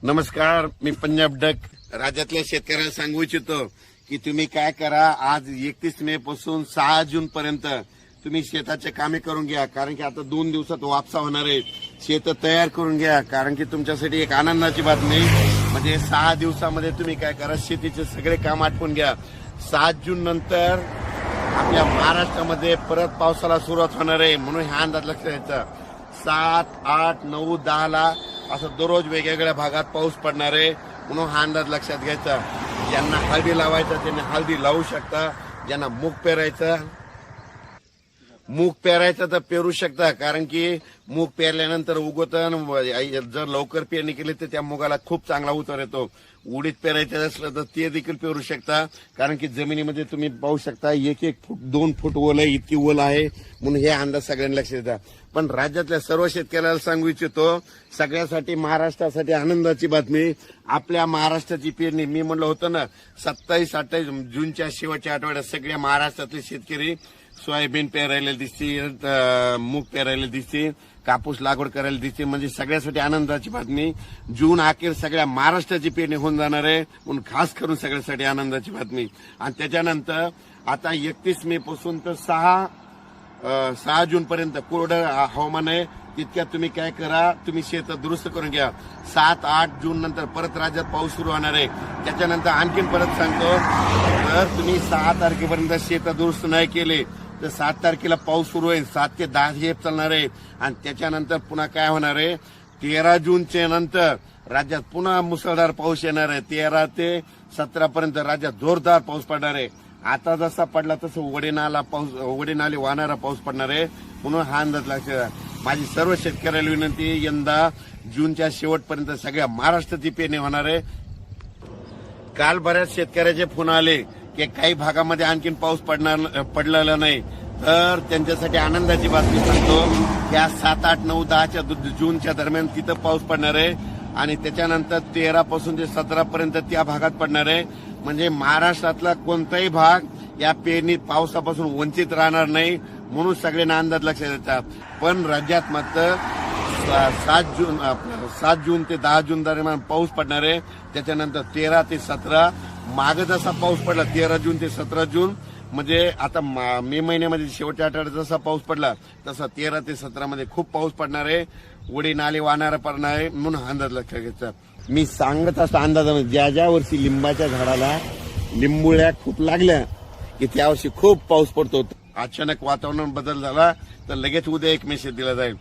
नमस्कार, मी पंजाब डक राज्यातल्या शेतकऱ्याला सांगू इच्छितो की तुम्ही काय करा, आज 31 मे पासून 6 जून पर्यंत तुम्ही शेताचे कामे करून घ्या, कारण की आता 2 दिवसात वापसा होणार आहे. शेत तयार करून घ्या, कारण की तुमच्यासाठी एक आनंदाची बातमी म्हणजे 6 दिवसामध्ये तुम्ही काय करा, शेतीचे सगळे काम आटपून घ्या. 7 जून नंतर आपल्या महाराष्ट्रामध्ये परत पावसाला सुरुवात होणार आहे, म्हणून हा अंदाज लक्षात घ्यायचा. 7, 8, 9, 10 ला असं दररोज वेगवेगळ्या भागात पाऊस पडणार आहे, म्हणून हा अंदाज लक्षात घ्यायचा. ज्यांना हळदी लावायचा त्यांनी हळदी लावू शकता, ज्यांना मूग पेरायचं तर पेरू शकता, कारण की मूग पेरल्यानंतर उगवतं. जर लवकर पेरणी केली तर त्या मुगाला खूप चांगला उतार येतो. उडीद पेरायचं असलं तर ते देखील पेरू शकता, कारण की जमिनीमध्ये तुम्ही पाहू शकता 1-1 फूट 2 फूट ओल आहे, इतकी ओल आहे, म्हणून हे अंदाज सगळ्यांनी लक्षात येतात. पण राज्यातल्या सर्व शेतकऱ्याला सांगू इच्छितो, सगळ्यासाठी महाराष्ट्रासाठी आनंदाची बातमी. आपल्या महाराष्ट्राची पेरणी मी म्हणलं होतं ना, 27-28 जूनच्या शेवटच्या आठवड्यात सगळ्या महाराष्ट्रातले शेतकरी सोयाबीन पेरायला दिसतील, मूग पेरायला दिसतील, कापूस लागवड करायला दिसते. म्हणजे सगळ्यासाठी आनंदाची बातमी. जून अखेर सगळ्या महाराष्ट्राची पेरणी होऊन जाणार आहे, म्हणून खास करून सगळ्यासाठी आनंदाची बातमी. आणि त्याच्यानंतर आता 31 मे पासून तर 6 जून पर्यंत कोरडं हवामान आहे. तितक्यात तुम्ही काय करा, तुम्ही शेत दुरुस्त करून घ्या. 7-8 जून नंतर परत राज्यात पाऊस सुरू होणार आहे. त्याच्यानंतर आणखीन परत सांगतो, जर तुम्ही 6 तारखेपर्यंत शेत दुरुस्त नाही केले तर 7 तारखेला पाऊस सुरू होईल. 7 ते 10 हे चालणार आहे. आणि त्याच्यानंतर पुन्हा काय होणार आहे, 13 जूनच्या नंतर राज्यात पुन्हा मुसळधार पाऊस येणार आहे. 13 ते 17 पर्यंत राज्यात जोरदार पाऊस पडणार आहे. आता जसा पडला तसं वडे नाले वाहणारा पाऊस पडणार आहे, म्हणून हा अंदाज लक्षात. माझी सर्व शेतकऱ्याला विनंती, यंदा जूनच्या शेवटपर्यंत सगळ्या महाराष्ट्राची पेरणी होणार आहे. काल बऱ्याच शेतकऱ्याचे फोन आले की काही भागामध्ये आणखीन पाऊस पडलेला नाही, तर त्यांच्यासाठी आनंदाची बातमी सांगतो. या 7, 8, 9, 10 जूनच्या दरम्यान तिथं पाऊस पडणार आहे. आणि त्याच्यानंतर 13 पासून ते 17 पर्यंत त्या भागात पडणार आहे. म्हणजे महाराष्ट्रातला कोणताही भाग या पेरणीत पावसापासून वंचित राहणार नाही, म्हणून सगळ्यांना अंदाज लक्षात येतात. पण राज्यात मात्र 7 जून ते 10 जून दरम्यान पाऊस पडणार आहे. त्याच्यानंतर 13 ते 17 मागे जसा पाऊस पडला 13 जून ते 17 जून, म्हणजे आता मे महिन्यामध्ये शेवटच्या आठवड्यात जसा पाऊस पडला तसा 13 ते 17 मध्ये खूप पाऊस पडणार आहे. वडी नाले वाहणारा पडणार आहे, म्हणून अंदाज लक्षात घ्यायचा. मी सांगत असतो अंदाजामध्ये, ज्या वर्षी लिंबाच्या झाडाला लिंबुळ्या खूप लागल्या की त्या वर्षी खूप पाऊस पडतो. अचानक वातावरण बदल झाला तर लगेच उद्या एक मेसेज दिला जाईल.